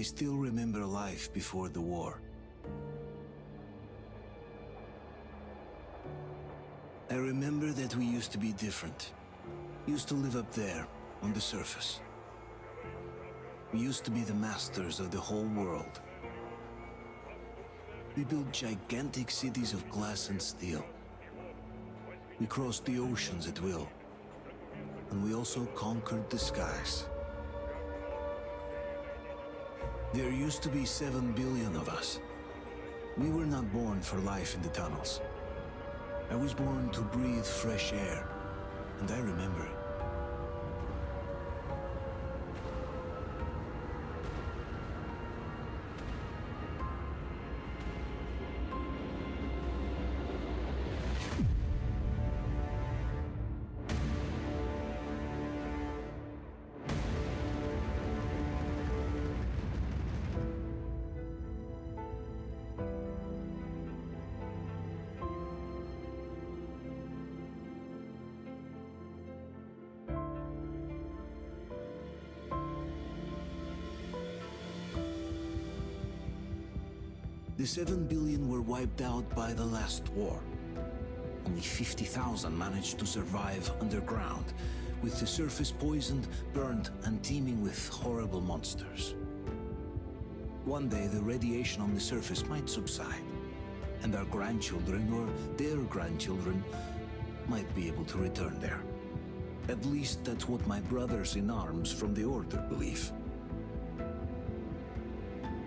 I still remember life before the war. I remember that we used to be different. Used to live up there, on the surface. We used to be the masters of the whole world. We built gigantic cities of glass and steel. We crossed the oceans at will. And we also conquered the skies. There used to be 7 billion of us. We were not born for life in the tunnels. I was born to breathe fresh air, and I remember. The 7 billion were wiped out by the last war. Only 50,000 managed to survive underground, with the surface poisoned, burned, and teeming with horrible monsters. One day the radiation on the surface might subside, and our grandchildren or their grandchildren might be able to return there. At least that's what my brothers in arms from the Order believe.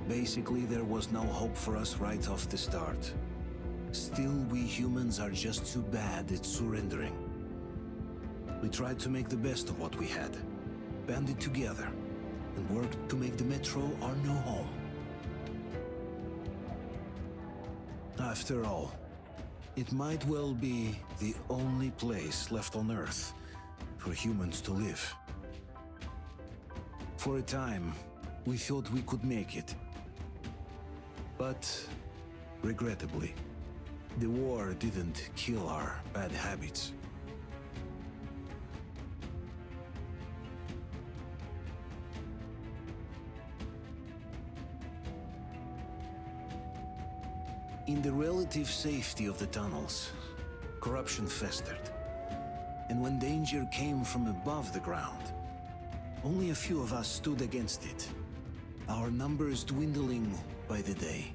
Basically, there was no hope for us right off the start. Still, we humans are just too bad at surrendering. We tried to make the best of what we had, banded together, and worked to make the Metro our new home. After all, it might well be the only place left on Earth for humans to live. For a time, we thought we could make it. But, regrettably, the war didn't kill our bad habits. In the relative safety of the tunnels, corruption festered. And when danger came from above the ground, only a few of us stood against it, our numbers dwindling by the day.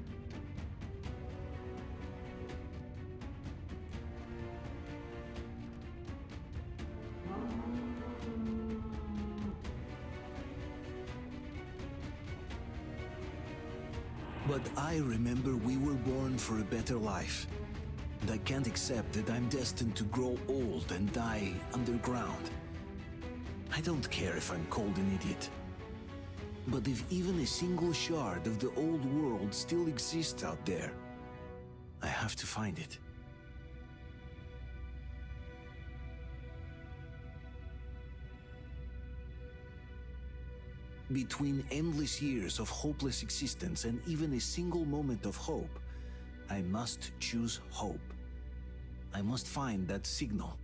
But I remember we were born for a better life, and I can't accept that I'm destined to grow old and die underground. I don't care if I'm called an idiot. But if even a single shard of the old world still exists out there, I have to find it. Between endless years of hopeless existence and even a single moment of hope, I must choose hope. I must find that signal.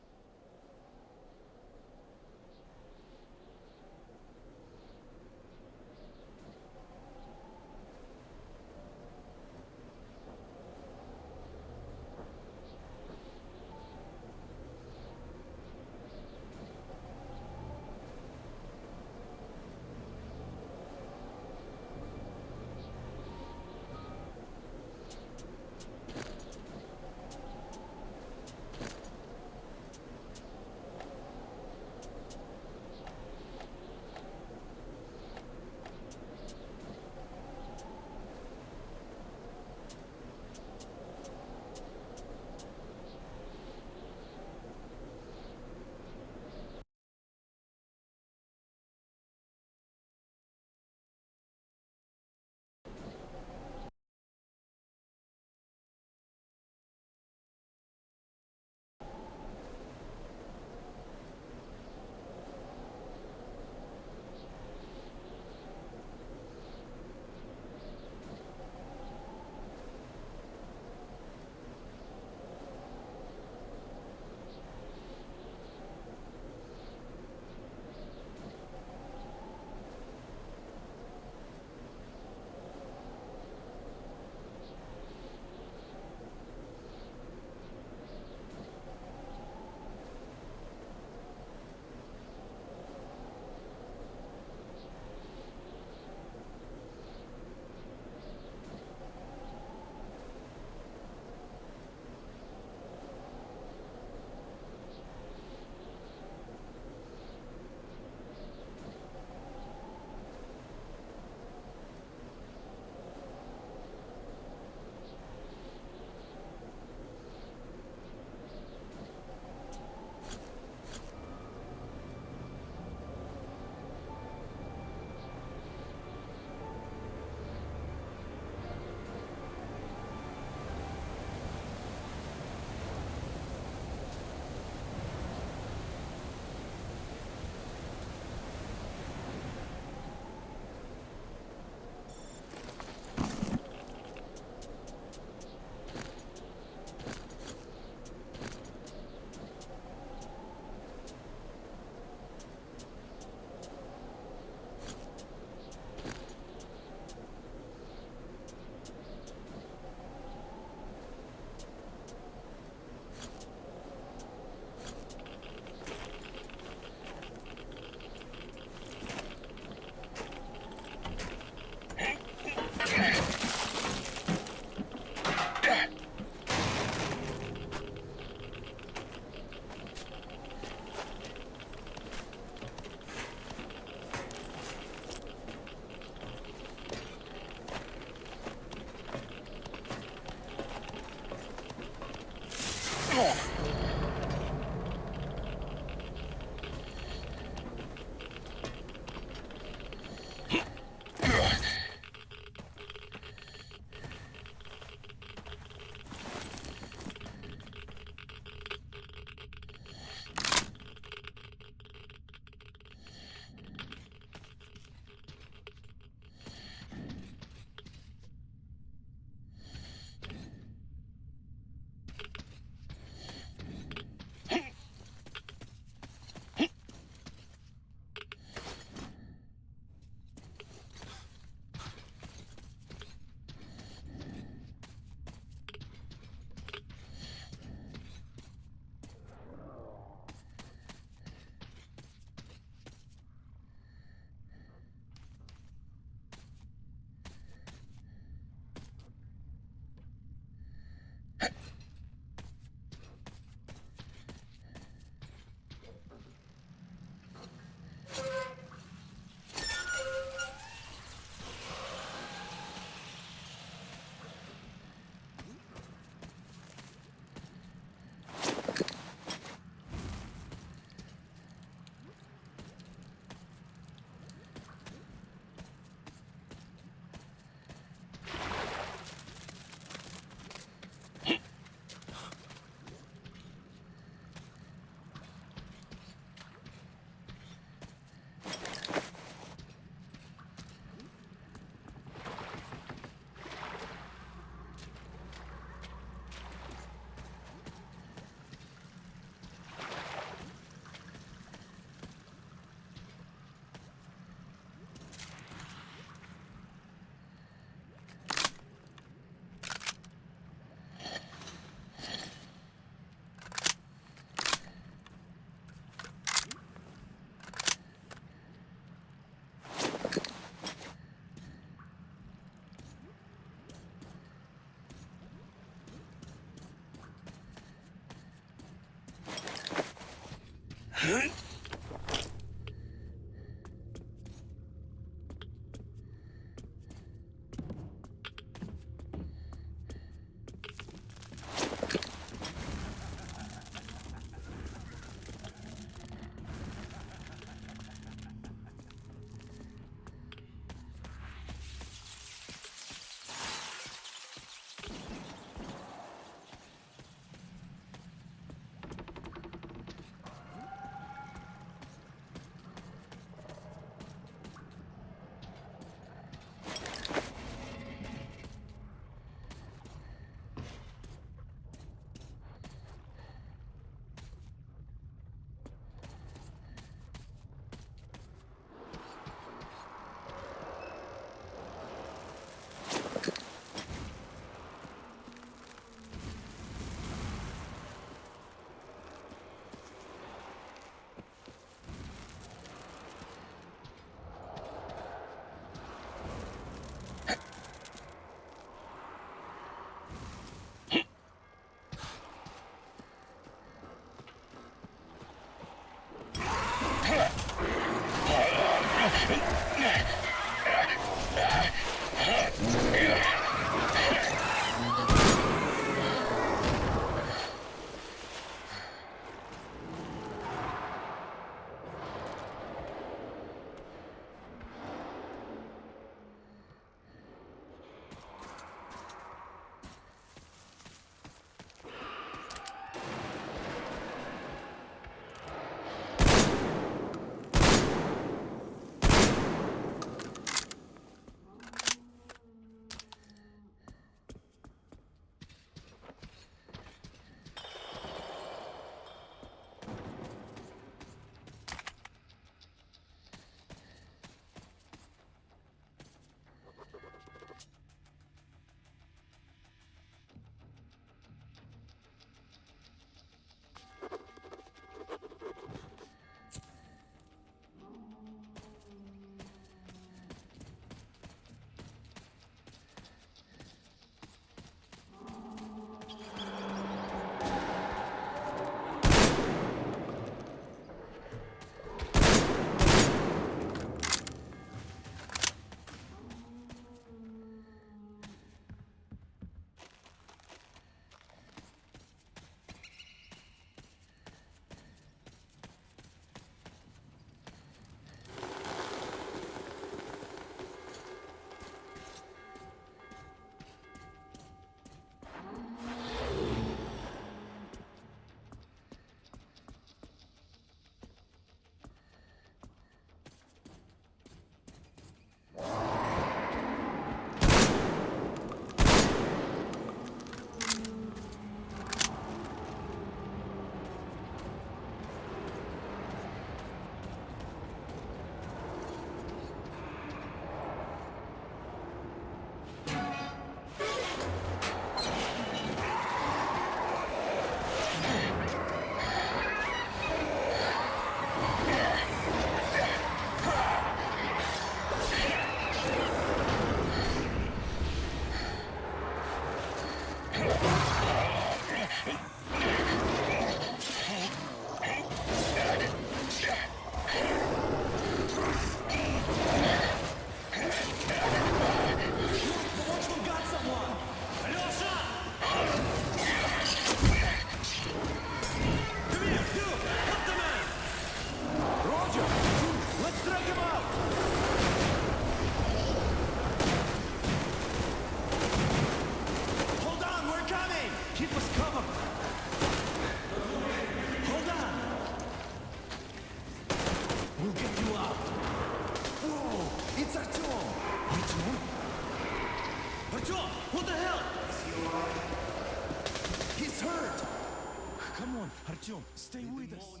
Артем, stay with us.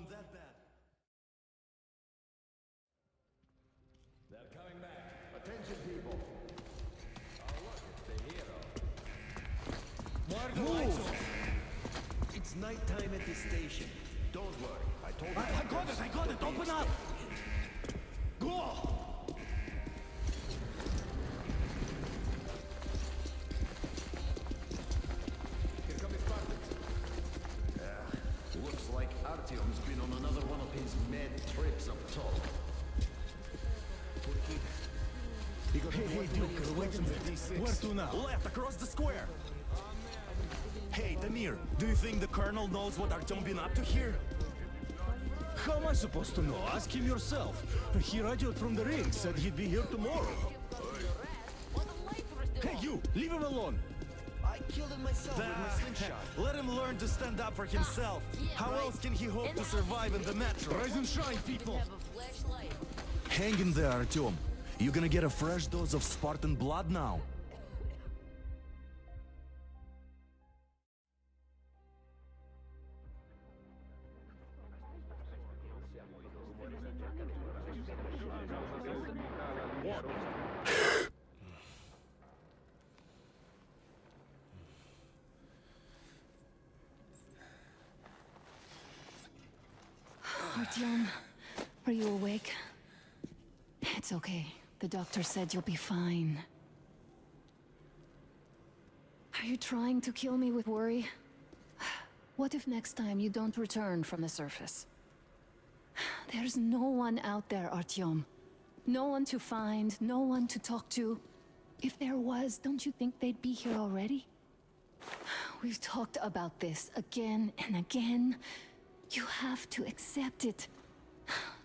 They're coming back. Attention, people. Oh, look, it's the hero. Margo, lights off. It's nighttime at the station. Don't worry. I told you. I got it. Open up. Go! Here come the Spartans. Looks like our Artyom's been on another one of his mad trips up top. Hey, Duke, wait a minute. Where to now? Left, across the square! Hey, Damir, do you think the Colonel knows what Artyom been up to here? How am I supposed to know? Ask him yourself. He radioed from the ring, said he'd be here tomorrow. Hey, you! Leave him alone! I killed him myself with my slingshot. Let him learn to stand up for himself. How else can he hope to survive in the metro? Rise and shine, people! Hang in there, Artyom. You're gonna get a fresh dose of Spartan blood now. Artyom, are you awake? It's okay. The doctor said you'll be fine. Are you trying to kill me with worry? What if next time you don't return from the surface? There's no one out there, Artyom. No one to find, no one to talk to. If there was, don't you think they'd be here already? We've talked about this again and again. You have to accept it.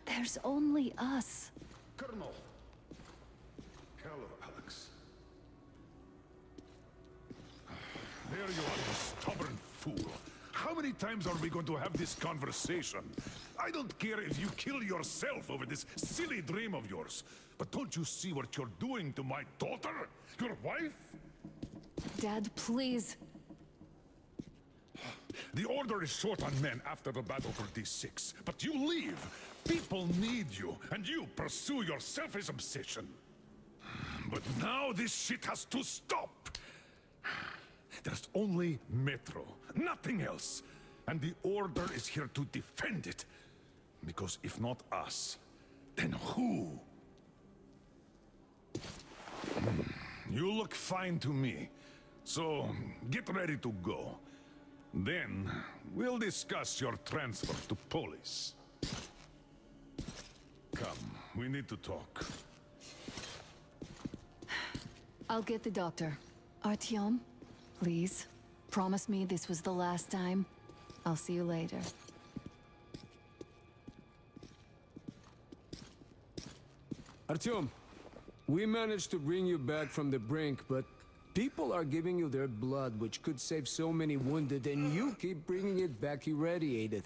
There's only us. Colonel! Hello, Alex. There you are, you stubborn fool. How many times are we going to have this conversation? I don't care if you kill yourself over this silly dream of yours. But don't you see what you're doing to my daughter? Your wife? Dad, please. The Order is short on men after the battle for D6. But you leave. People need you, and you pursue your selfish obsession. But now this shit has to stop. There's only Metro, nothing else. And the Order is here to defend it. Because if not us, then who? You look fine to me. So, get ready to go. Then, we'll discuss your transfer to police. Come, we need to talk. I'll get the doctor. Artyom, please. Promise me this was the last time. I'll see you later. Artyom, we managed to bring you back from the brink, but people are giving you their blood, which could save so many wounded, and you keep bringing it back irradiated.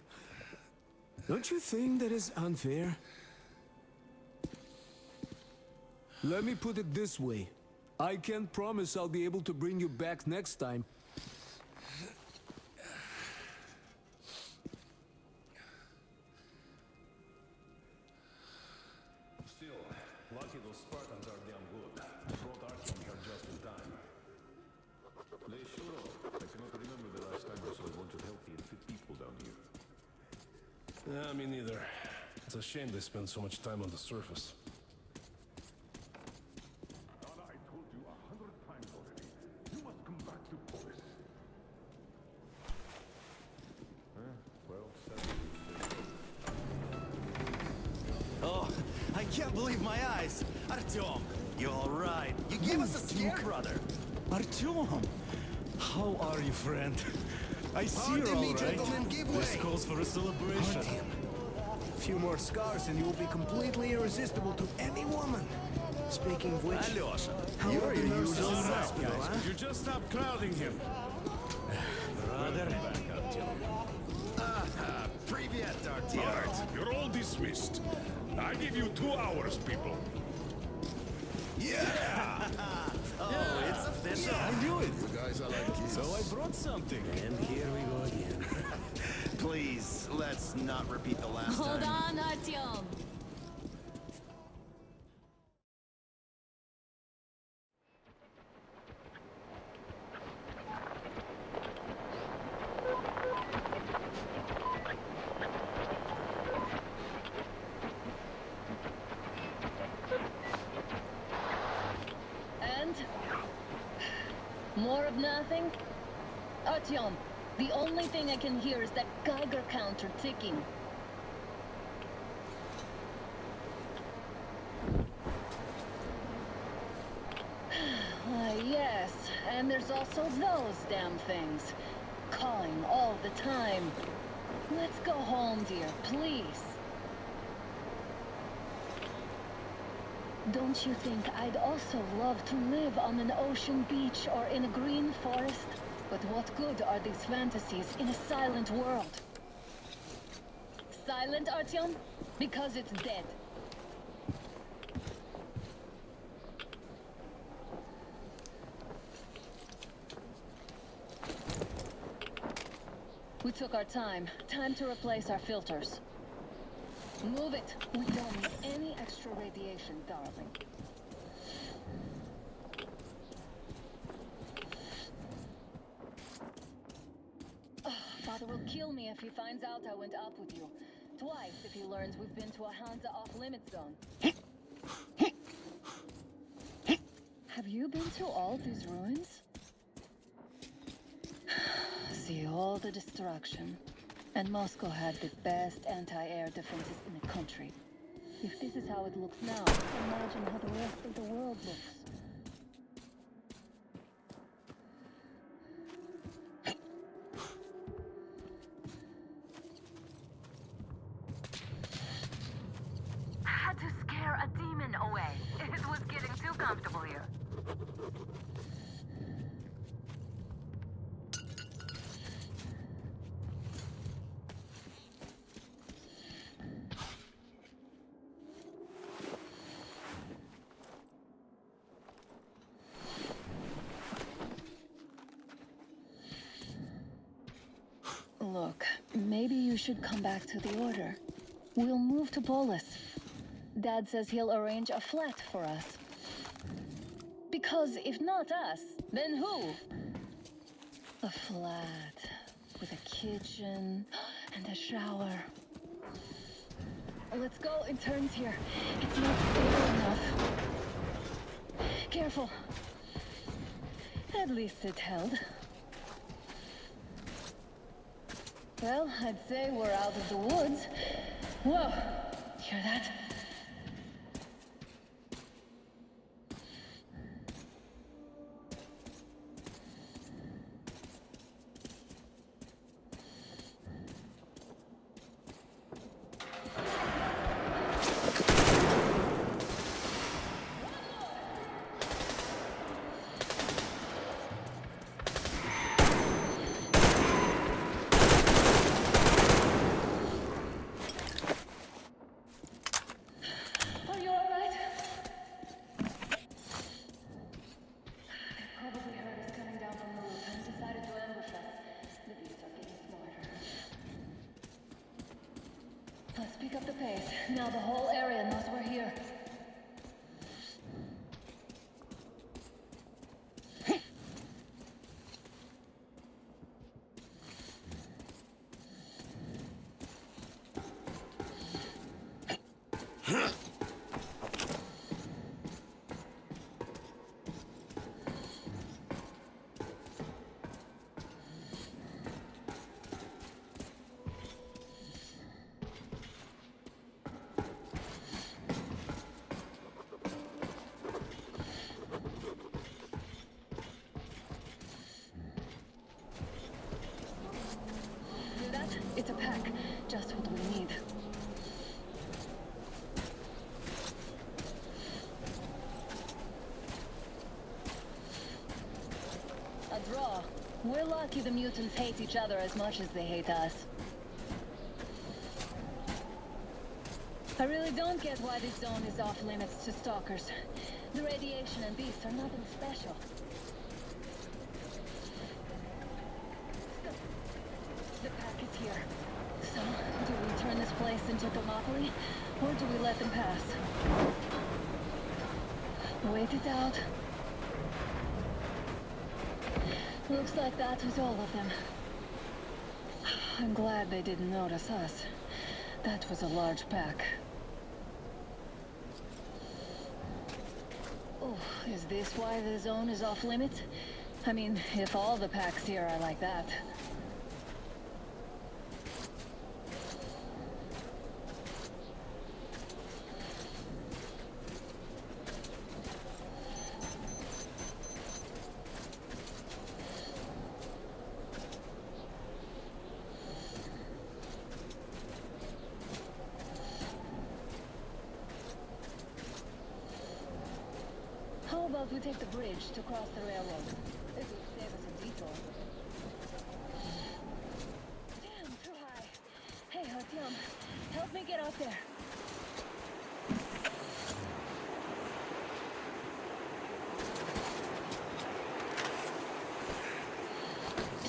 Don't you think that is unfair? Let me put it this way. I can't promise I'll be able to bring you back next time. Still, lucky those Spartans are damn good. Brought Artyom here just in time. They sure are. I cannot remember the last time I saw a bunch of healthy and fit people down here. Yeah, me neither. It's a shame they spend so much time on the surface. Anna, I told you 100 times already. You must come back to police. Well, Oh, I can't believe my eyes. Artyom, you all right? You gave us a scare, brother. Artyom! How are you, friend? I see you're all right. This calls for a celebration. A few more scars and you will be completely irresistible to any woman. Speaking of which, Alyosha, how are the nurses in the All right, hospital, guys. huh? You just stop crowding him. Brother. Привет, all Artyom. right, you're all dismissed. I give you 2 hours, people. Yeah! Oh, it's official. I knew it. You guys are like kids. So I brought something. And here we go again. Please, let's not repeat the last Hold time. on, Artyom. And? More of nothing? Artyom, the only thing I can hear is that Geiger counter ticking. then there's also those damn things. Calling all the time. Let's go home, dear, please. Don't you think I'd also love to live on an ocean beach or in a green forest? But what good are these fantasies in a silent world? Silent, Artyom? Because it's dead. We took our time. Time to replace our filters. Move it. We don't need any extra radiation, darling. Father will kill me if he finds out I went up with you. Twice if he learns we've been to a Hansa off-limit zone. Have you been to all these ruins? See all the destruction. And Moscow had the best anti-air defenses in the country. If this is how it looks now, imagine how the rest of the world looks. Had to scare a demon away. It was getting too comfortable here. Look, maybe you should come back to the Order. We'll move to Bolus. Dad says he'll arrange a flat for us. Because if not us, then who? A flat with a kitchen and a shower. Let's go in turns here. It's not stable enough. Careful. At least it held. Well, I'd say we're out of the woods. Whoa! Hear that? Let's pick up the pace. Now the whole area knows we're here. It's a pack, just what we need. A draw. We're lucky the mutants hate each other as much as they hate us. I really don't get why this zone is off limits to stalkers. The radiation and beasts are nothing special. The pack is here. So, do we turn this place into Thermopylae, or do we let them pass? Wait it out. Looks like that was all of them. I'm glad they didn't notice us. That was a large pack. Oh, is this why the zone is off limits? I mean, if all the packs here are like that. about we take the bridge to cross the railroad? It will save us a detour. Damn, too high. Hey, Artyom, help me get out there.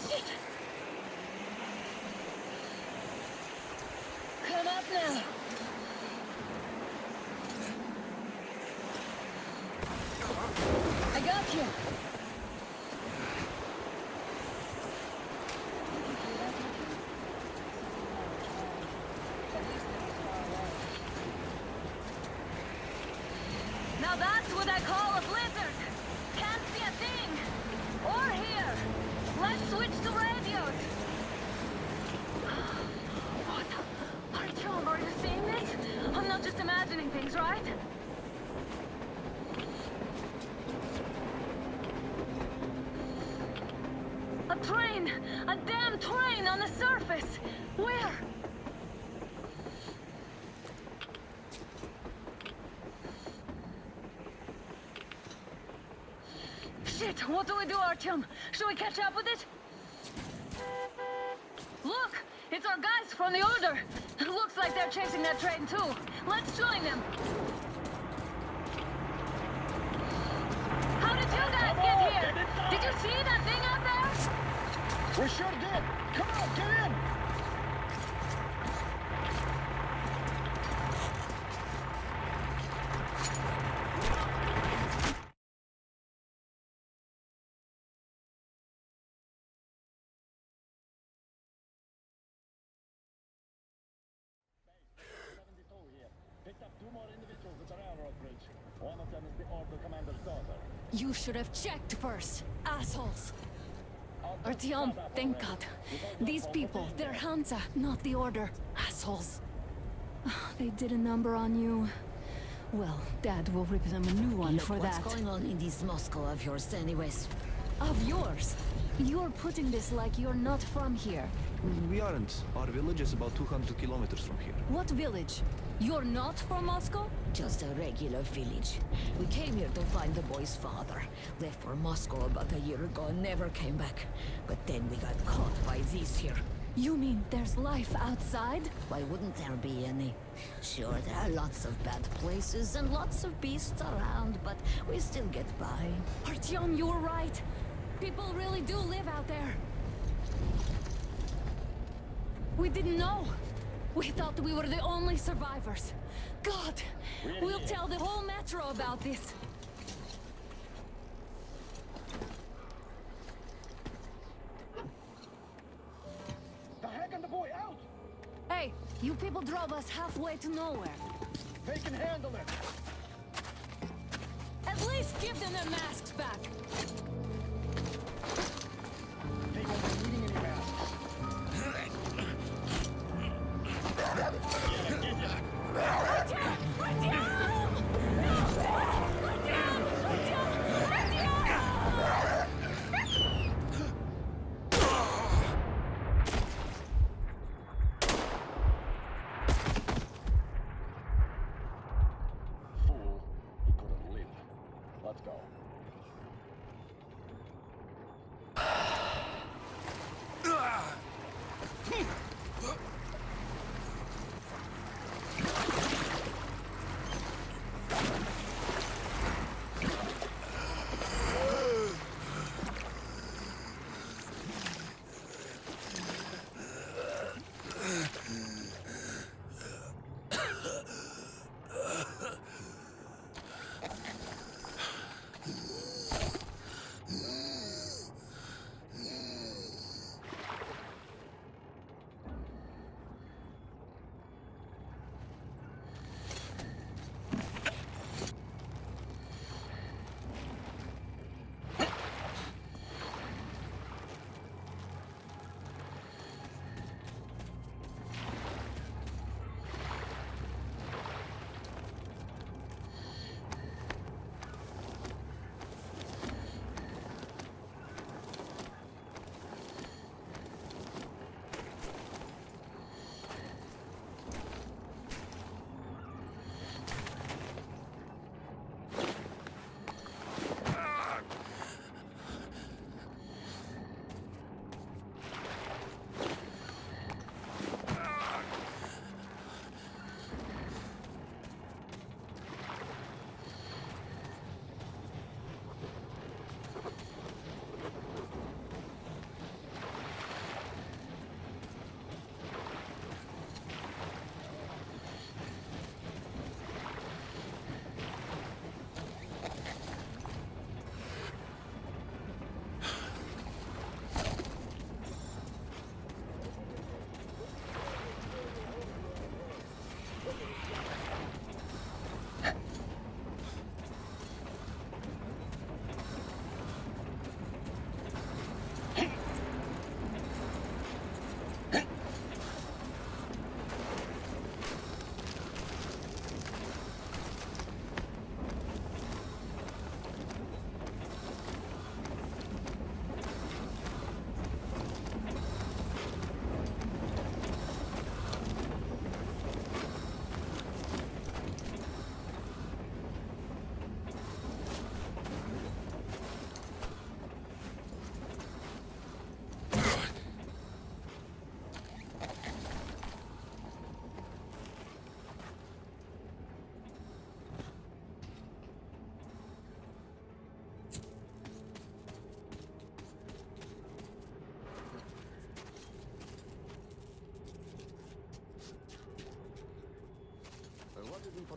Shit! Come up now. I got you. Now that's what I call a blizzard. Can't see a thing. Or hear. Let's switch to radios. What? Artyom, are you seeing this? I'm not just imagining things, right? A train! A damn train on the surface! Where? Shit! What do we do, Artyom? Should we catch up with it? Look! It's our guys from the Order! Looks like they're chasing that train too. Let's join them! How did you guys get here? Did you see that thing out there? We sure did! Come on, get in! Picked up 2 more individuals at the railroad bridge. One of them is the Order commander's daughter. You should have checked first, assholes. Artyom, thank God. These people, they're Hansa, not the Order. Assholes. They did a number on you. Well, Dad will rip them a new one for that. What's going on in this Moscow of yours anyways? Of yours? You're putting this like you're not from here. We aren't. Our village is about 200 kilometers from here. What village? You're not from Moscow? Just a regular village. We came here to find the boy's father. Left for Moscow about a year ago and never came back. But then we got caught by these here. You mean there's life outside? Why wouldn't there be any? Sure, there are lots of bad places and lots of beasts around, but we still get by. Artyom, you were right. People really do live out there. We didn't know. We thought we were the only survivors. God, we'll tell the whole metro about this. The heck and the boy out! Hey, you people drove us halfway to nowhere. They can handle it! At least give them their masks back. They won't be needing any masks. Fool, he couldn't live. Let's go.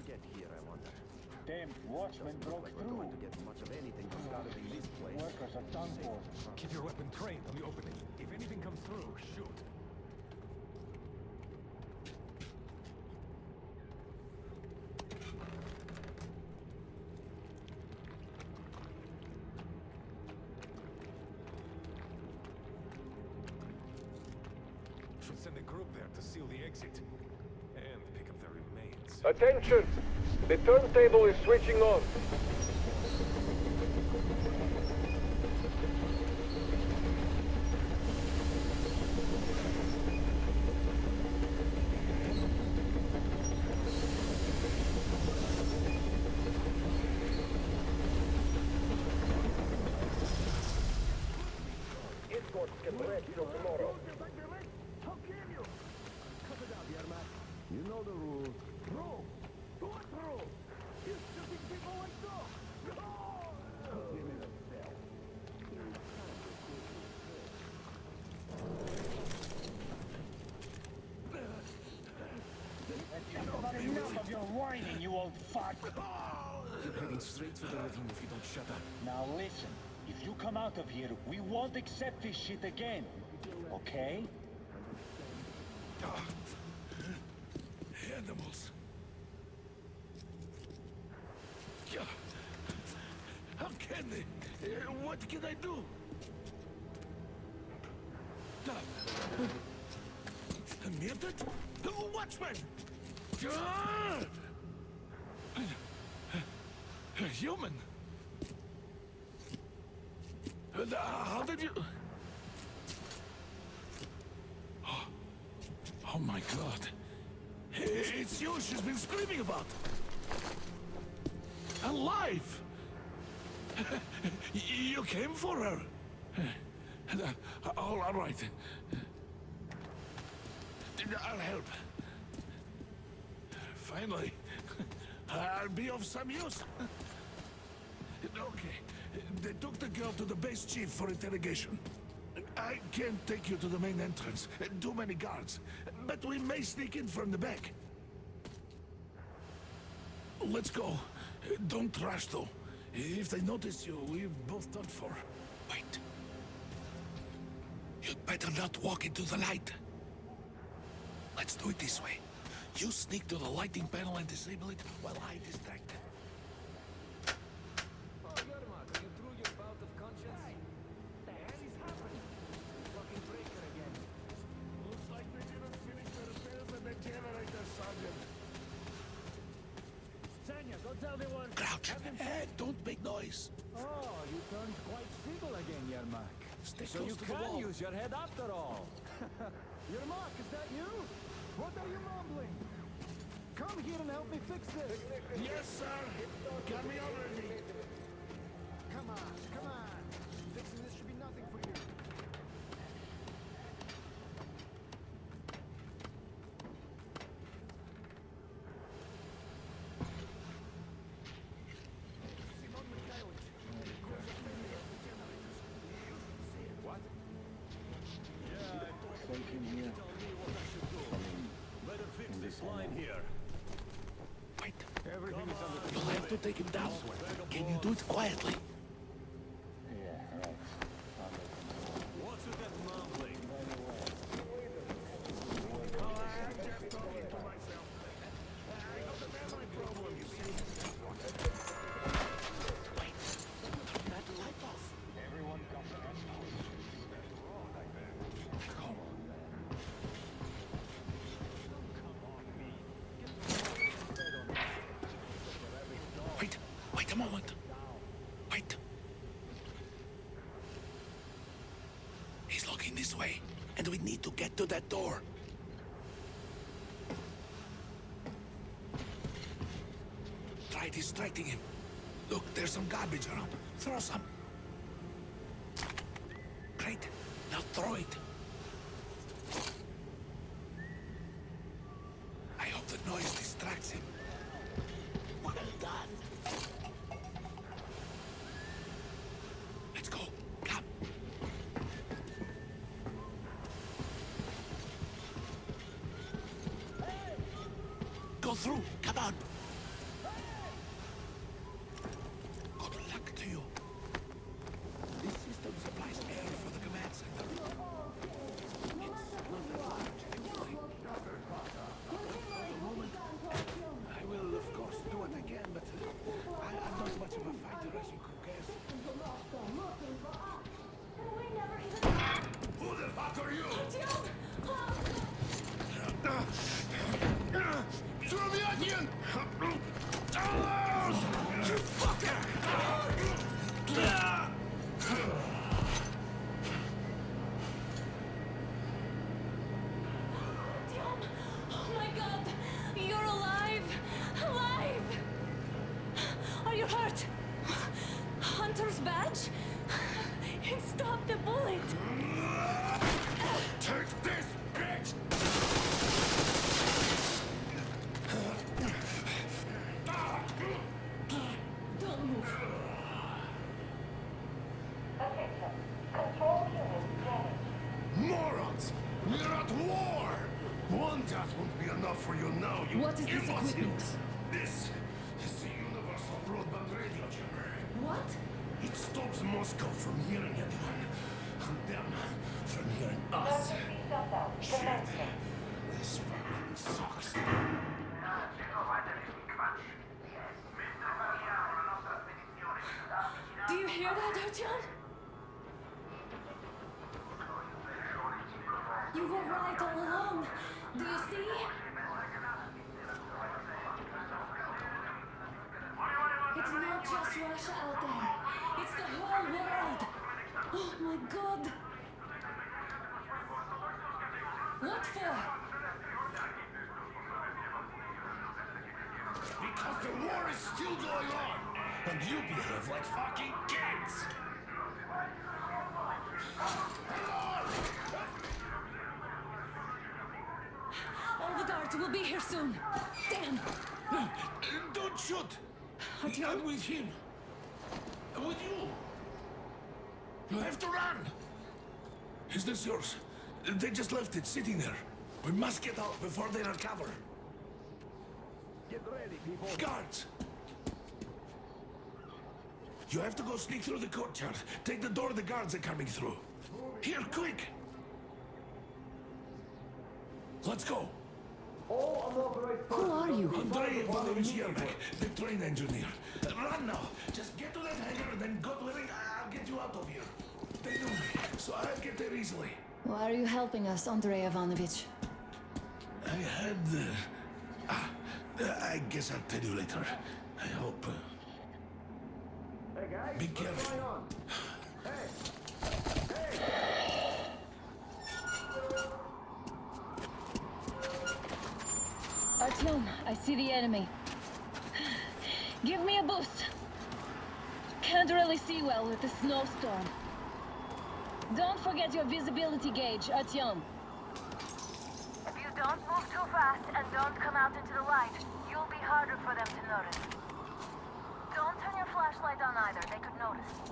get here, I wonder? Damn watchman broke We're through. going to get much of anything started in this place. Workers are done for. Keep your weapon trained on the opening. If anything comes through, shoot. Should send a group there to seal the exit. And pick up the remains. Attention! The turntable is switching on. Escorts can rest till tomorrow. How can you? Cut it out, Yermak. You know the rules. Rule? What rule? You're shooting people like dogs. No! Put him in a cell. Enough of your whining, you old fuck! You're heading straight for the rhythm if you don't shut up. Now listen, if you come out of here, we won't accept this shit again. Okay? Animals. Yeah. How can they? What can I do? Muted? Watchman! Human? How did you... Oh my God. It's you she's been screaming about. Alive! You came for her. All right. I'll help. Finally, I'll be of some use. Okay, they took the girl to the base chief for interrogation. I can't take you to the main entrance. Too many guards. But we may sneak in from the back. Let's go. Don't rush, though. If they notice you, we're both done for. Wait. You'd better not walk into the light. Let's do it this way. You sneak to the lighting panel and disable it while I distract them. Oh, Yermak, are you through your bout of conscience? The hell is happening? Fucking breaker again. Looks like they didn't finish the repairs at the generator, Sergeant. Sanya, go tell the one. Crouch, and don't make noise. Oh, you turned quite civil again, Yermak. Stay So close you to the can wall. use your head after all. Yermak, is that you? What are you mumbling? Come here and help me fix this. Yes, sir. Got me already. Come on, come on. Fixing this should be nothing for you. What? Better fix this line here. Wait. Everything is under You'll have to take him down. Can you do it quietly? What's with that mumbling? I'm just talking to myself. I got a memory problem, you see. Wait. Turn that light off. Everyone come to us. Come Wait a moment. Wait. He's looking this way, and we need to get to that door. Try distracting him. Look, there's some garbage around. Throw some. Great. Now throw it. I hope the noise distracts him. Well done. Let's go. Come. Go through. Come on. The bullet! Take this, bitch! Don't move. Attention. Control unit damaged. Morons! We're at war! One death won't be enough for you now, you What is this imbeciles. equipment? This is the Universal Broadband Radio Jammer. What? It stops Moscow from hearing anyone, and them from hearing us. Emergency shutdown. Shit. Commencing. This fucking sucks. Do you hear that, Artyom? You were right all along. Do you see? It's not just Russia out there. It's the whole world. Oh my God. What for? Because the war is still going on, and you behave like fucking kids. All the guards will be here soon. Damn. Don't shoot. Artyom? I'm with him. With you. You have to run. Is this yours? They just left it sitting there. We must get out before they recover. Get ready, people. Guards! You have to go sneak through the courtyard. Take the door the guards are coming through. Here, quick! Let's go. All unauthorized Who are you? Andrei Ivanovich Yermak, the train engineer. Run now. Just get to that hangar and then God willing, I'll get you out of here. They knew me, so I'll get there easily. Why are you helping us, Andrei Ivanovich? I had... I guess I'll tell you later. I hope... Hey guys, Be what's careful. going on? Hey! Artyom, I see the enemy. Give me a boost. Can't really see well with the snowstorm. Don't forget your visibility gauge, Artyom. If you don't move too fast and don't come out into the light, you'll be harder for them to notice. Don't turn your flashlight on either, they could notice.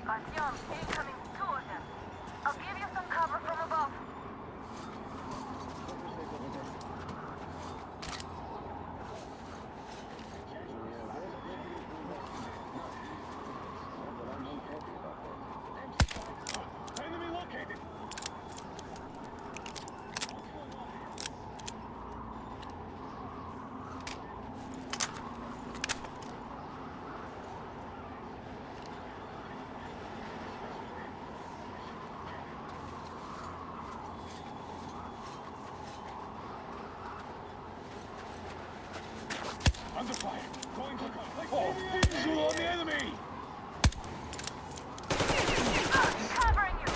Artyom, incoming, 2 of them. I'll give you some cover from above. Enemy located! Under fire! Going to oh, visual on the enemy! Covering you!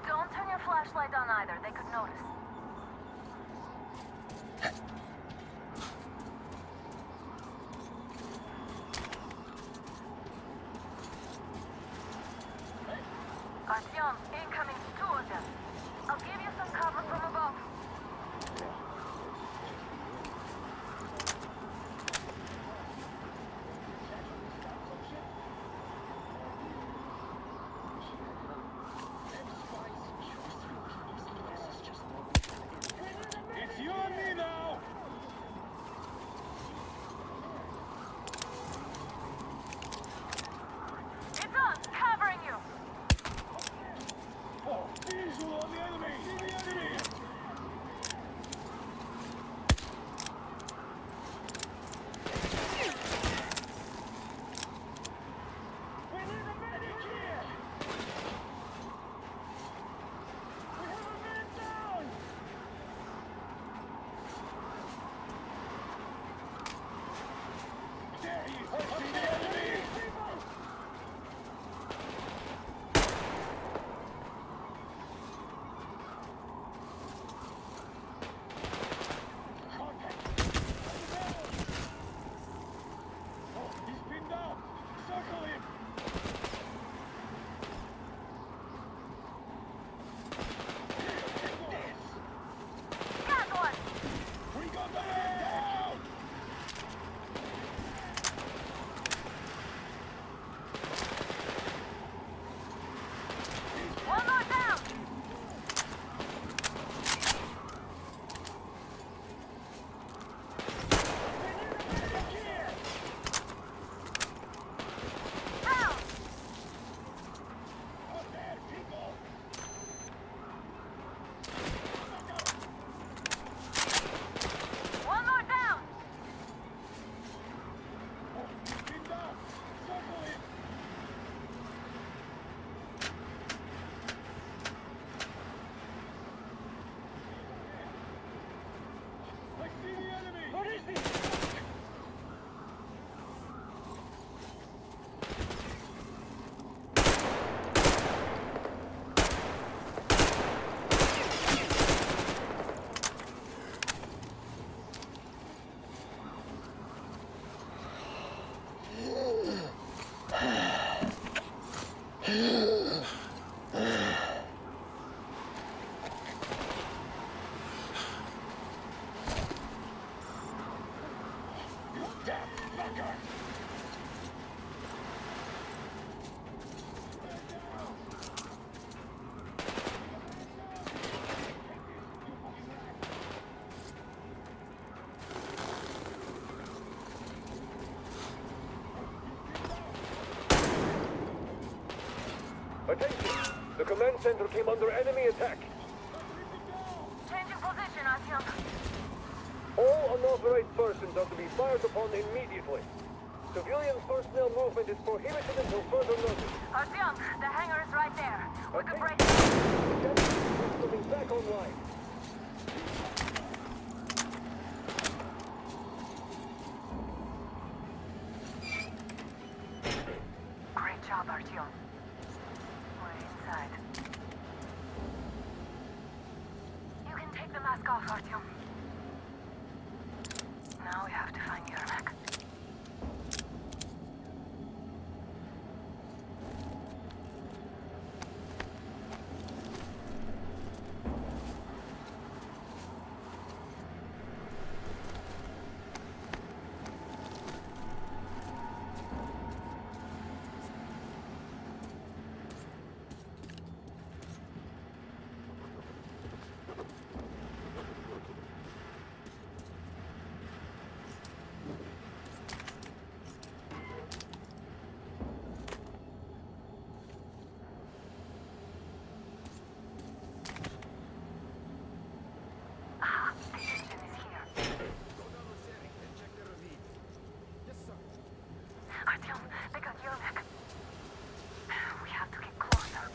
Don't turn your flashlight on either, they could notice. Artyom, incoming, 2 of them. I'll give you some cover from above. It's you and me now! It's on, covering you! Oh, visual on the enemy! See the enemy! The command center came under enemy attack. Changing position, Artyom. All unauthorized persons are to be fired upon immediately. Civilian personnel movement is prohibited until further notice. Artyom, the hangar is right there. We could break it. The is coming back online. Great job, Artyom. We're inside. You can take the mask off, Artyom. Now we have to find Yermak. Artyom, they got Yermak. We have to get closer.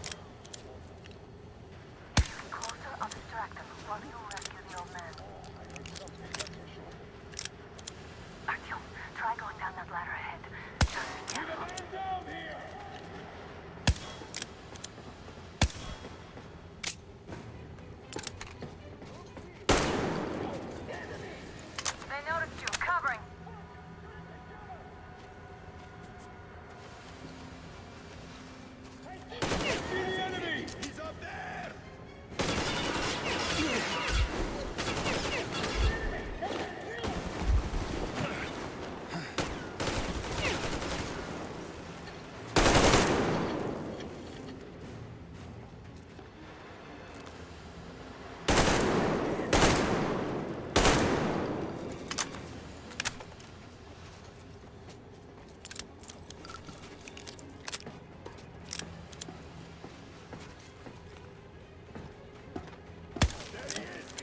If you get closer, I'll distract them while you rescue the old man. Artyom, try going down that ladder ahead. Just be careful. Down here! They noticed you. Covering. See the enemy! He's up there!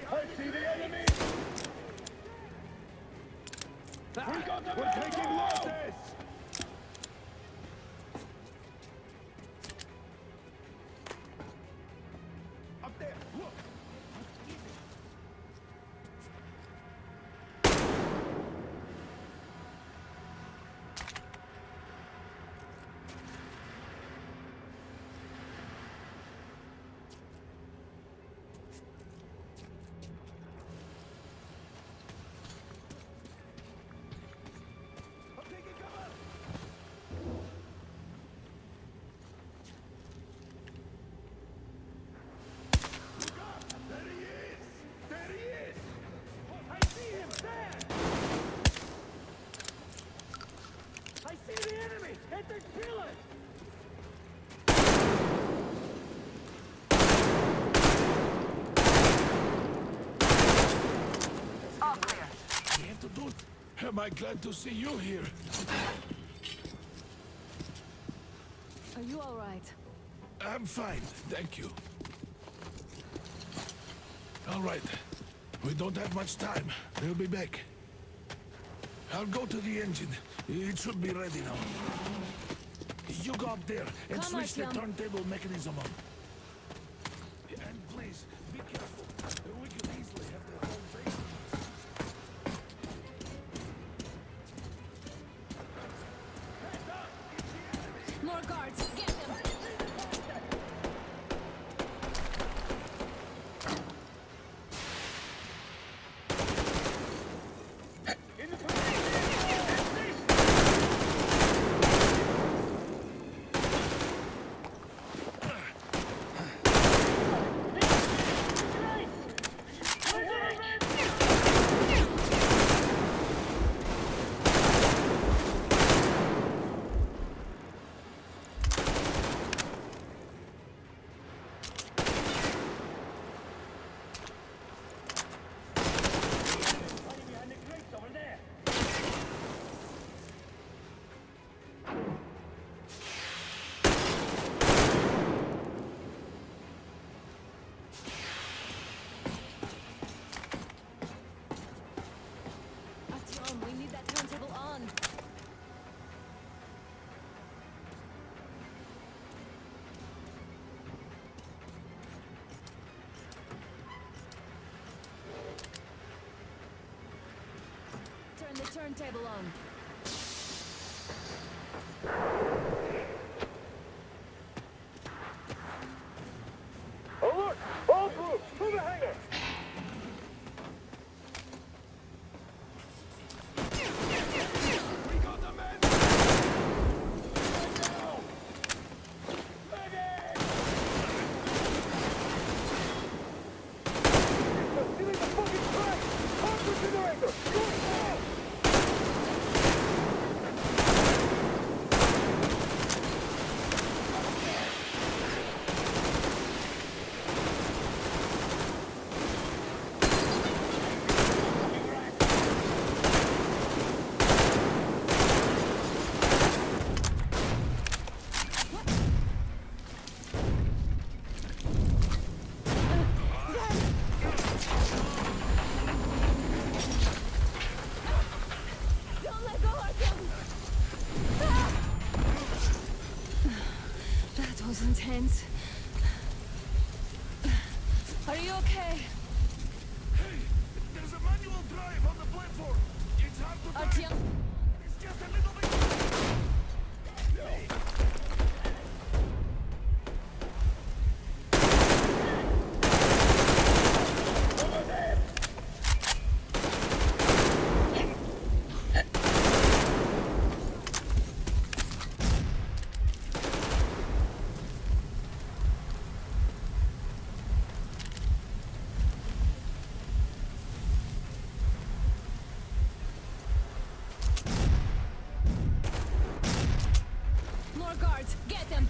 I see the enemy! We're taking losses! Up there, look! Am I glad to see you here? Are you all right? I'm fine, thank you. All right. We don't have much time. We'll be back. I'll go to the engine. It should be ready now. You go up there and Come on, switch the Tim. turntable mechanism on. And please, be careful. We could easily have the whole thing. More guards! Get them! turntable on. Alert! All groups, to the hangar! We got the men! They're stealing the fucking train! Hard incinerator! Go now! Don't let go, Artyom! Ah! That was intense. Are you okay? Hey! There's a manual drive on the platform! It's hard to drive! Artyom! It's just a little bit... More guards! Get them!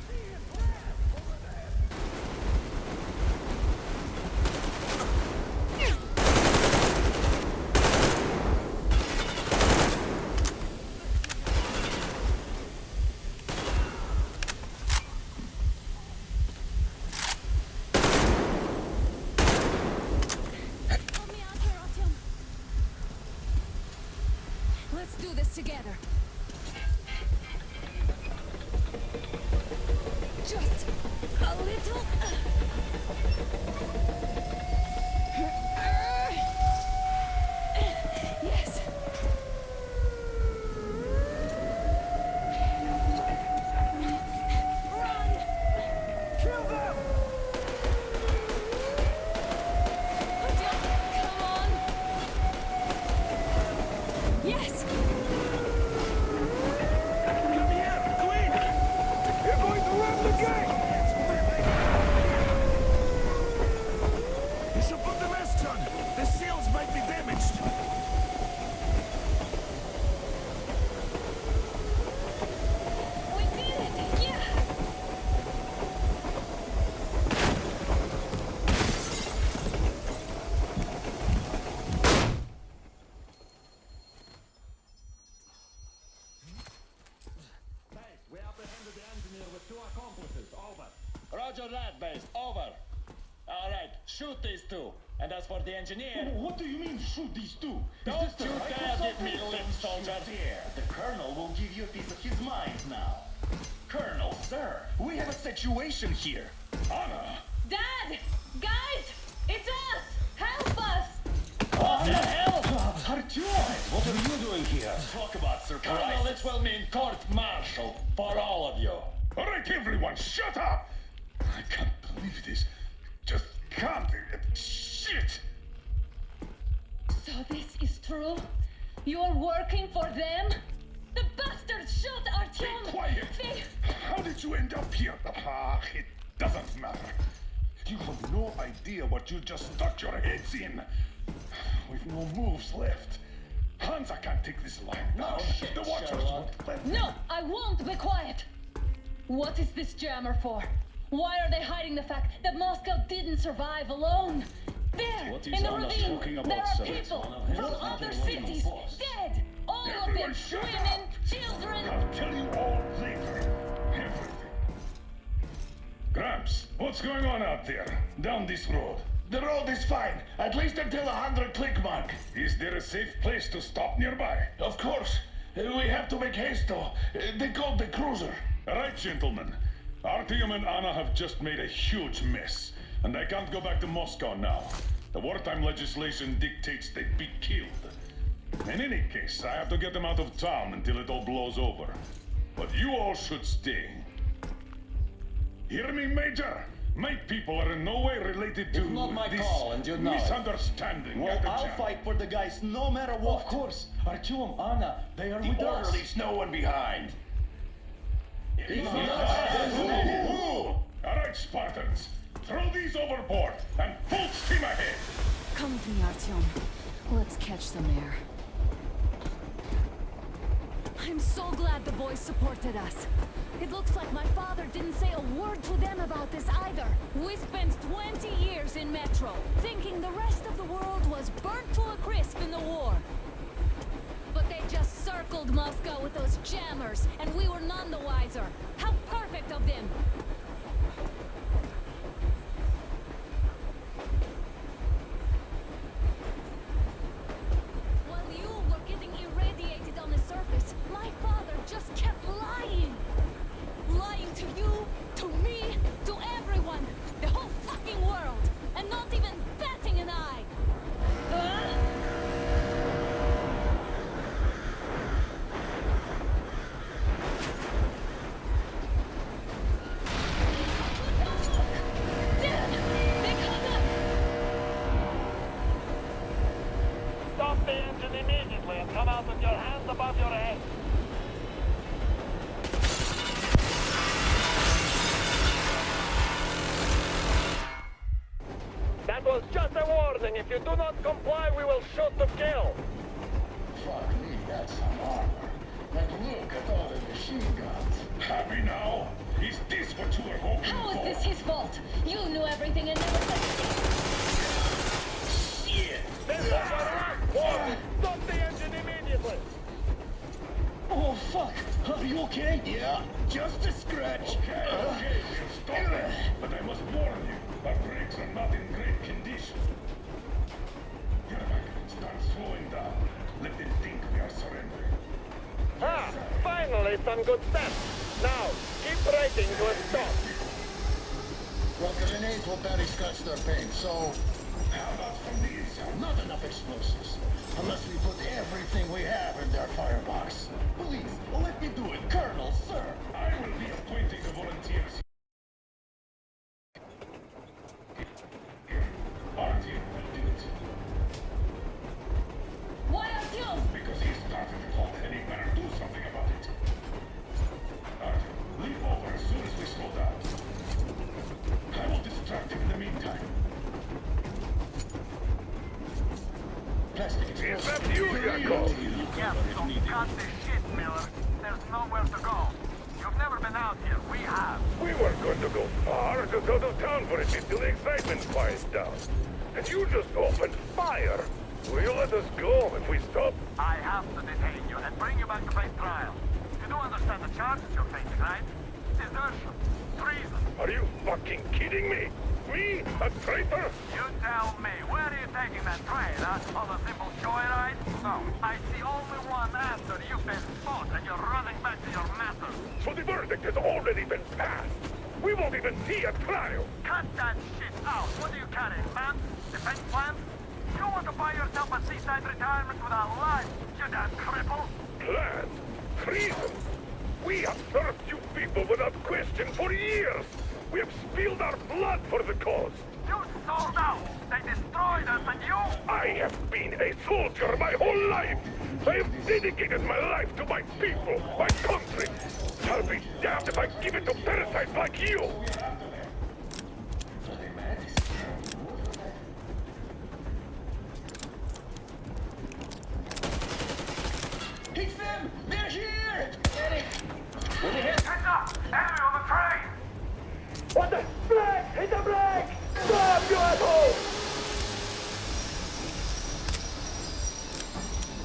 Help me out here, Artyom. Let's do this together. Just a little. Yes. Run! Kill them! Come on! Yes! Come here, quick! You're going to ram the gate! You should put the masks on. The seals might be damaged. We did it! Yeah! We apprehended the engineer with 2 accomplices. Over. Roger that, base. Over. All right, shoot these 2. And as for the engineer... What do you mean, shoot these two? Don't you dare give me lip, soldier! The Colonel will give you a piece of his mind now. Colonel, sir, we have a situation here. Anna! Dad! Guys! It's us! Help us! What the hell? Artyom, what are you doing here? Talk about Colonel, surprise. this will mean court-martial for all of you. All right, everyone, shut up! I can't believe this. Just can't. Shit! So this is true? You're working for them? The bastards shot Artyom! Be quiet! They... How did you end up here? Ah, it doesn't matter. You have no idea what you just stuck your heads in. We've no moves left. Hansa can't take this line. No shit, the Watchers Sherlock. won't let No, I won't be quiet! What is this jammer for? Why are they hiding the fact that Moscow didn't survive alone? There, What is in the Anna ravine, talking about, there are sir? people One of his from other original cities, boss. dead! All of them, Everyone shut women, up. children! I'll tell you all later. Everything. Gramps, what's going on out there? Down this road? The road is fine, at least until 100 click mark. Is there a safe place to stop nearby? Of course. We have to make haste though. They called the cruiser. All right, gentlemen. Artyom and Anna have just made a huge mess, and they can't go back to Moscow now. The wartime legislation dictates they be killed. In any case, I have to get them out of town until it all blows over. But you all should stay. Hear me, Major? My people are in no way related to It's not my this call, and you know it. misunderstanding. Well, at the I'll camp. fight for the guys no matter what. Of course. Artyom, Anna, they are with us. Leaves no one behind. All right, Spartans. Throw these overboard and full steam ahead. Come with me, Artyom. Let's catch some air. I'm so glad the boys supported us. It looks like my father didn't say a word to them about this either. We spent 20 years in Metro, thinking the rest of the world was burnt to a crisp in the war. But they just circled Moscow with those jammers, and we were none the wiser. How perfect of them! While you were getting irradiated on the surface, my father just kept lying. Lying to you, to me, to everyone. The whole fucking world. And not even batting an eye. Stop the engine immediately and come out with your hands above your head. That was just a warning. If you do not comply, we will shoot to kill. Fuck me, that's some armor. And look at all the machine guns. Happy now? Is this what you were hoping How for? is this his fault? You knew everything and never said Shit! This is your last warning. Stop the engine immediately. Oh, fuck. Are you okay? Yeah, just a scratch. Okay, stop it. But I must warn you, our brakes are not in great condition. Yermak, start slowing down. Let them think we are surrendering. Ah, finally some good steps. Now, keep braking to a stop. Well, grenades will barely scratch their paint, so... How about from the inside? Not enough explosives. Unless we put everything we have in their firebox. Please, let me do it, Colonel, sir. I will be appointing the volunteers. Artyom will do it. Why Artyom? Because he started it all, and he better do something about it. Artyom, leave over as soon as we slow down. I will distract him in the meantime. Plastic Is that you, Yakov? Yeah, so cut the shit, Miller. There's nowhere to go. You've never been out here. We have. We weren't going to go far, just out of town for a bit till the excitement quiets down. And you just opened fire. Will you let us go if we stop? I have to detain you and bring you back to face trial. You do understand the charges you're facing, right? Desertion, treason. Are you fucking kidding me? Me? A traitor? You tell me, where are you taking that train, huh? On a simple joyride? No, I see only one answer. You've been fought and you're running back to your masters. So the verdict has already been passed. We won't even see a trial. Cut that shit out. What do you carry, man? Defense plans? You want to buy yourself a seaside retirement without life, you damn cripple? Plans? Treason? We have served you people without question for years. We have spilled our blood for the cause. You sold out. They destroyed us and you... I have been a soldier my whole life. I have dedicated my life to my people, my country. I'll be damned if I give it to parasites like you. It's them! They're here! Eddie! Will you hit? Heads up! Enemy on the train! What the? Black! Hit the black! Stop, you asshole!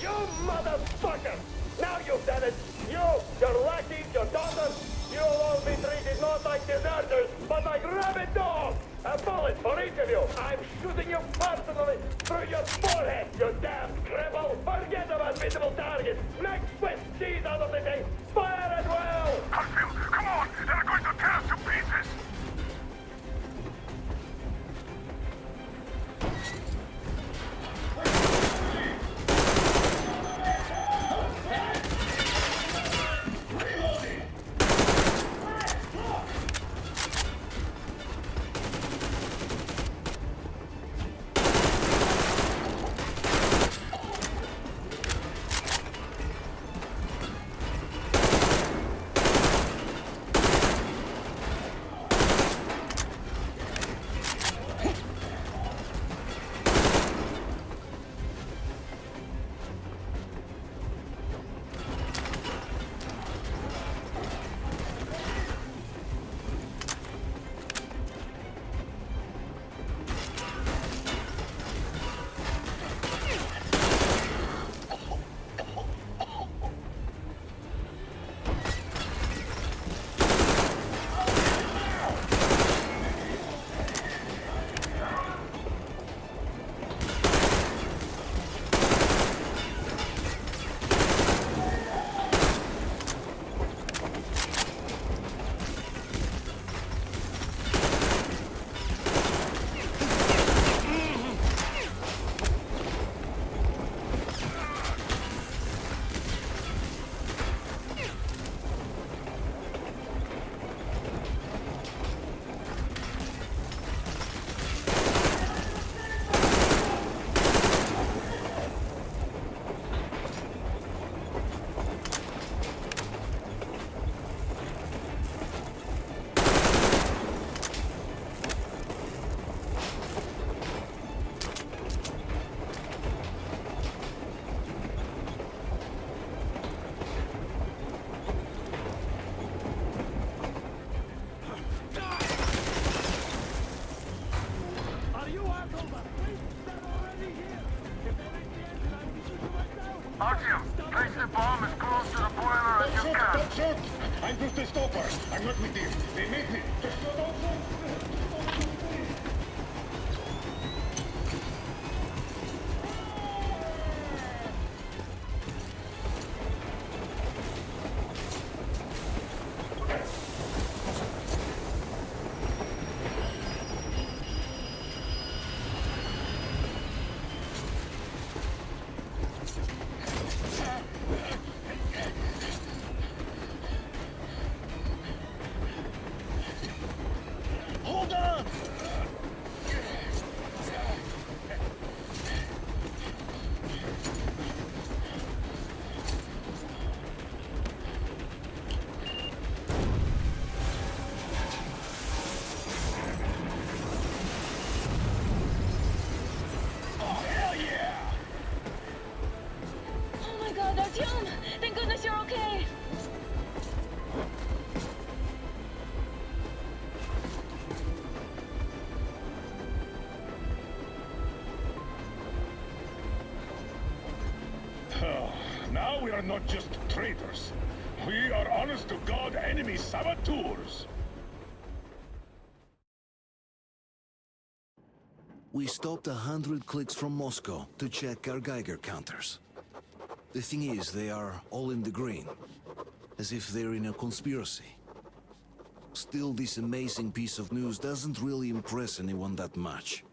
You motherfucker! Now you've done it! You, your lackeys, your daughters, you'll all be treated not like deserters, but like rabid dogs! A bullet for each of you! I'm shooting you personally through your forehead, you damn cripple! Forget about visible targets! Next Swiss cheese out of the thing! Fire as well! Artyom, come on! They're going to tear us to pieces! Artyom, place the bomb as close to the boiler as you can. Don't shoot! I'm just a stopper. I'm not with you. They made me. Just don't shoot! Hold on! Oh my god, Artyom! Thank goodness you're okay! Now we are not just traitors. We are honest-to-God enemy saboteurs. We stopped 100 clicks from Moscow to check our Geiger counters. The thing is, they are all in the green, as if they're in a conspiracy. Still, this amazing piece of news doesn't really impress anyone that much.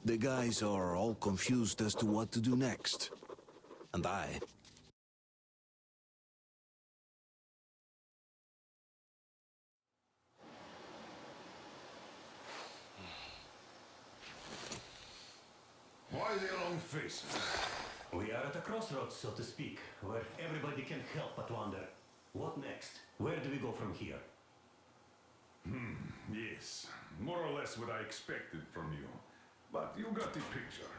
The guys are all confused as to what to do next. And I... Why the long faces? We are at a crossroads, so to speak, where everybody can help but wonder. What next? Where do we go from here? Yes, more or less what I expected from you. But you got the picture.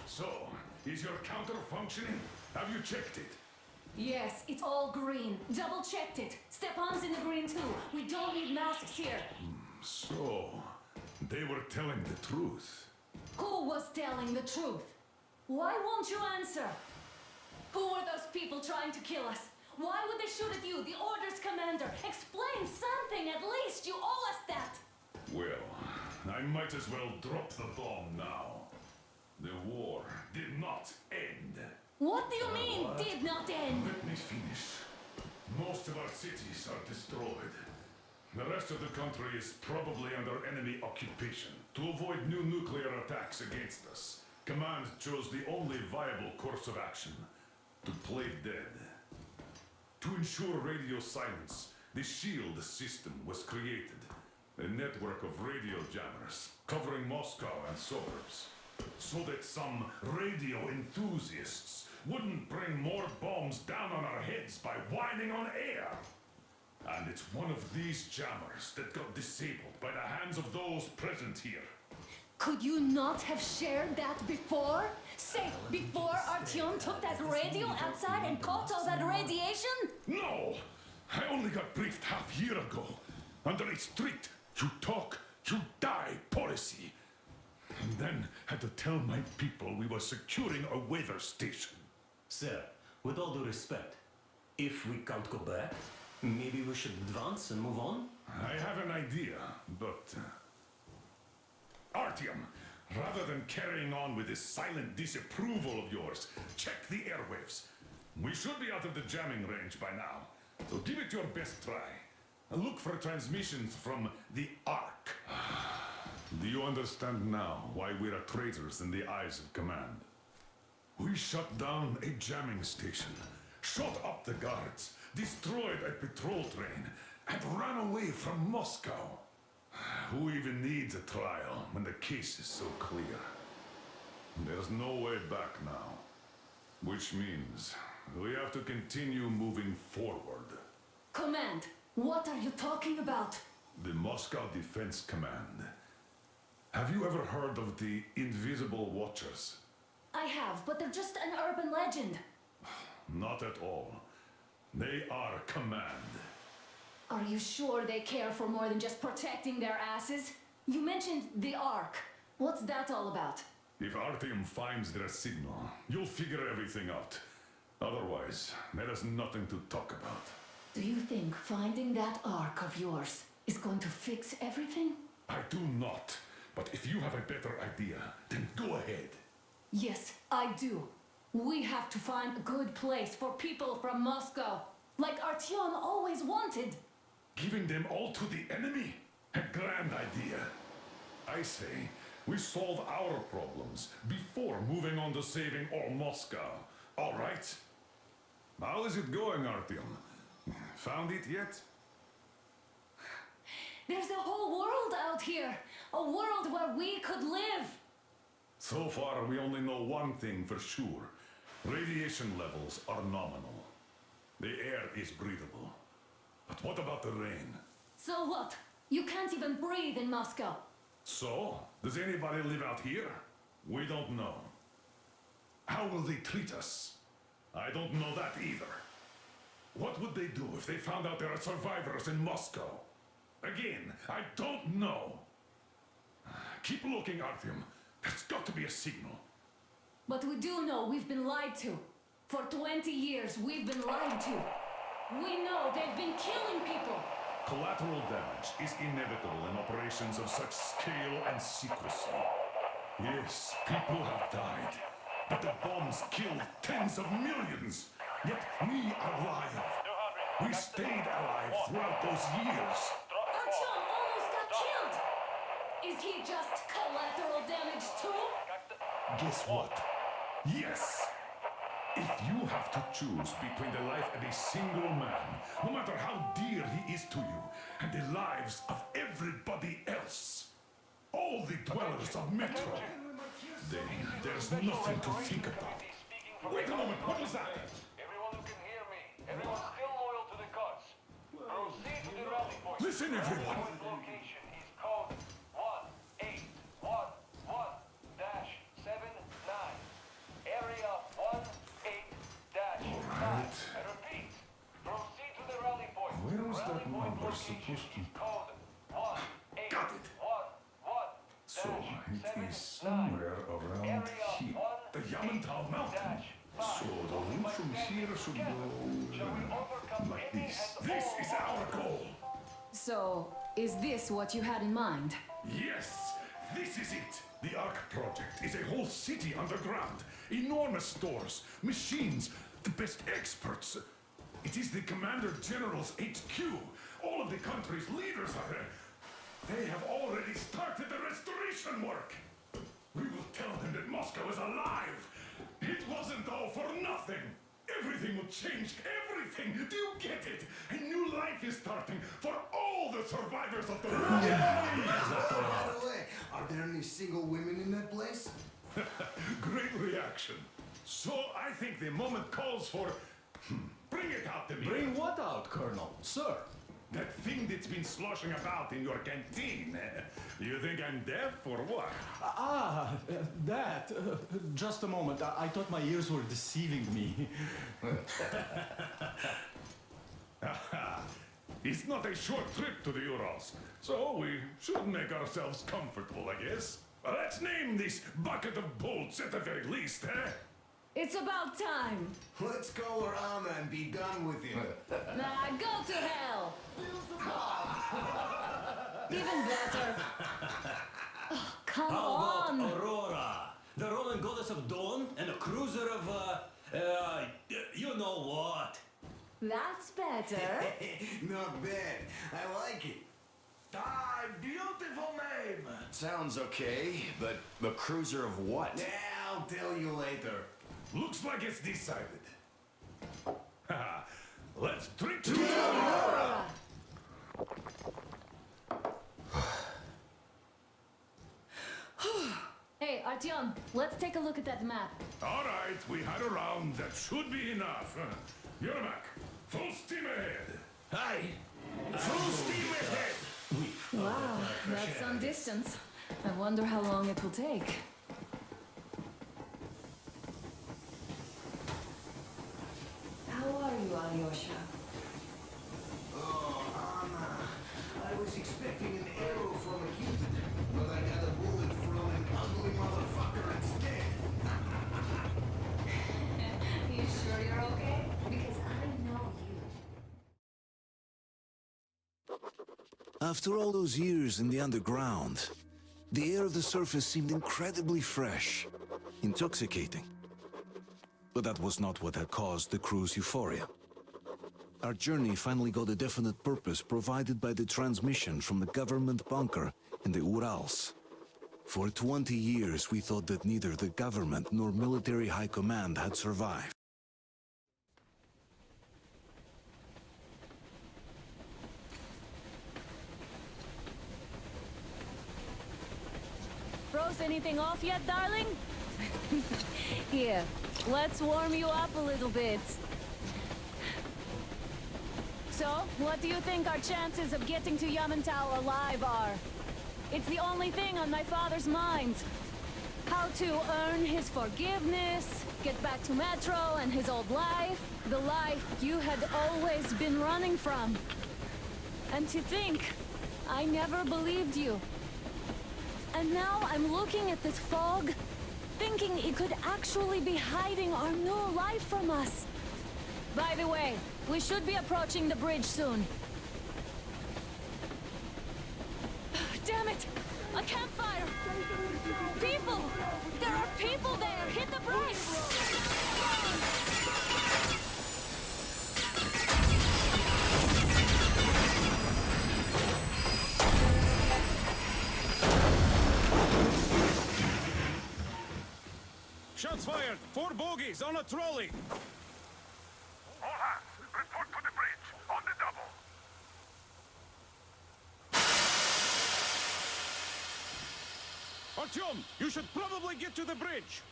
So, is your counter functioning? Have you checked it? Yes, it's all green. Double-checked it. Stepan's in the green too. We don't need masks here. So, they were telling the truth. Who was telling the truth? Why won't you answer? Who were those people trying to kill us? Why would they shoot at you, the Order's commander? Explain something, at least! You owe us that! Well, I might as well drop the bomb now. The war did not end. What do you mean, did not end? Let me finish. Most of our cities are destroyed. The rest of the country is probably under enemy occupation. To avoid new nuclear attacks against us, Command chose the only viable course of action: to play dead. To ensure radio silence, the SHIELD system was created. A network of radio jammers covering Moscow and suburbs. So that some radio enthusiasts wouldn't bring more bombs down on our heads by whining on air. And it's one of these jammers that got disabled by the hands of those present here. Could you not have shared that before? Say, before Artyom took that radio outside and caught all that radiation? No! I only got briefed half year ago. Under a strict, you talk, you die policy. And then had to tell my people we were securing a weather station. Sir, with all due respect, if we can't go back, maybe we should advance and move on? I have an idea, but... Artyom, rather than carrying on with this silent disapproval of yours, check the airwaves. We should be out of the jamming range by now, so give it your best try. And look for transmissions from the Ark. Do you understand now why we are traitors in the eyes of Command? We shut down a jamming station, shot up the guards, destroyed a patrol train, and ran away from Moscow. Who even needs a trial when the case is so clear? There's no way back now. Which means we have to continue moving forward. Command, what are you talking about? The Moscow Defense Command. Have you ever heard of the Invisible Watchers? I have, but they're just an urban legend. Not at all. They are Command. Are you sure they care for more than just protecting their asses? You mentioned the Ark. What's that all about? If Artyom finds their signal, you'll figure everything out. Otherwise, there is nothing to talk about. Do you think finding that ark of yours is going to fix everything? I do not. But if you have a better idea, then go ahead. Yes, I do. We have to find a good place for people from Moscow, like Artyom always wanted. Giving them all to the enemy? A grand idea. I say, we solve our problems before moving on to saving all Moscow. All right? How is it going, Artyom? Found it yet? There's a whole world out here. A world where we could live. So far, we only know one thing for sure. Radiation levels are nominal. The air is breathable. But what about the rain? So what? You can't even breathe in Moscow. So, does anybody live out here? We don't know. How will they treat us? I don't know that either. What would they do if they found out there are survivors in Moscow? Again, I don't know. Keep looking, Artyom. There's got to be a signal. But we do know we've been lied to. For 20 years, we've been lied to. We know they've been killing people. Collateral damage is inevitable in operations of such scale and secrecy. Yes, people have died. But the bombs killed tens of millions. Yet we are alive. We stayed alive throughout those years. Artyom almost got killed. Is he just collateral damage too? Guess what? Yes. If you have to choose between the life of a single man, no matter how dear he is to you, and the lives of everybody else, all the dwellers of Metro, then there's nothing to think about. Wait a moment, what was that? Everyone who can hear me. Everyone still loyal to the cause. Proceed to the rally point. Listen, everyone. Location is code 1811-79. Area 18-9. Right. I repeat, proceed to the rally point. Where was that Rally point number location supposed to... is code 1811-79. Got it. So it is somewhere around here. The Yamantau Mountain. So the route from here should go like this. This is our goal. So, is this what you had in mind? Yes, this is it. The Ark Project is a whole city underground. Enormous stores, machines, the best experts. It is the Commander General's HQ. All of the country's leaders are there. They have already started the restoration work. We will tell them that Moscow is alive. It wasn't all for nothing. Everything will change. Everything. Do you get it? A new life is starting for all the survivors of the war. By the way, are there any single women in that place? Great reaction. So I think the moment calls for... Bring it out to me. Bring what out, Colonel? Sir? That thing that's been sloshing about in your canteen. You think I'm deaf or what? That. Just a moment. I thought my ears were deceiving me. It's not a short trip to the Urals, so we should make ourselves comfortable, I guess. Let's name this bucket of bolts at the very least, eh? It's about time. Let's call her Anna and be done with it. Nah, go to hell. Even better. Oh, come on. How about Aurora, the Roman goddess of dawn, and a cruiser of, you know what? That's better. Not bad. I like it. Ah, beautiful name. Sounds okay, but the cruiser of what? Yeah, I'll tell you later. Looks like it's decided. Let's drink to Aurora! Hey, Artyom, let's take a look at that map. All right, we had a round. That should be enough. Yermak, full steam ahead. Hi. Full steam ahead. Wow, that's some distance. I wonder how long it will take. How are you, Alyosha? Oh, Anna. I was expecting an arrow from a Cupid, but I got a bullet from an After all those years in the underground, the air of the surface seemed incredibly fresh, intoxicating. But that was not what had caused the crew's euphoria. Our journey finally got a definite purpose provided by the transmission from the government bunker in the Urals. For 20 years, we thought that neither the government nor military high command had survived. Froze anything off yet, darling? Here, let's warm you up a little bit. So, what do you think our chances of getting to Yamantau alive are? It's the only thing on my father's mind. How to earn his forgiveness, get back to Metro and his old life, the life you had always been running from. And to think, I never believed you. And now I'm looking at this fog, thinking it could actually be hiding our new life from us. By the way, we should be approaching the bridge soon. Damn it! A campfire! People! There are people there! Hit the brakes! Shots fired! 4 bogies on a trolley! All hands, report to the bridge, on the double. Artyom, you should probably get to the bridge!